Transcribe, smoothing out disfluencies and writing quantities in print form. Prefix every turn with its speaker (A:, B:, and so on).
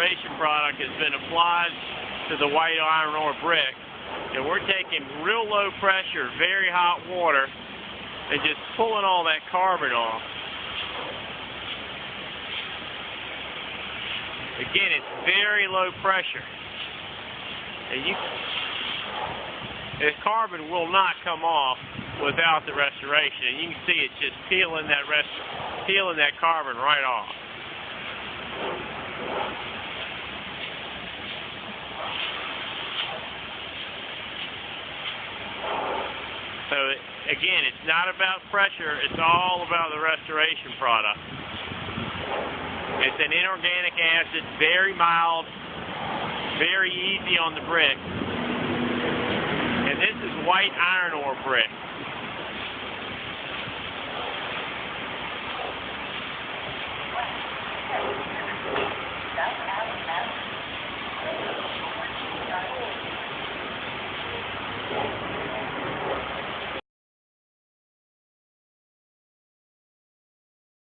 A: restoration product has been applied to the white iron ore brick, and we're taking real low pressure, very hot water, and just pulling all that carbon off. Again, it's very low pressure. And the carbon will not come off without the restoration. And you can see it's just peeling that carbon right off. So again, it's not about pressure, it's all about the restoration product. It's an inorganic acid, very mild, very easy on the brick. And this is white iron ore brick.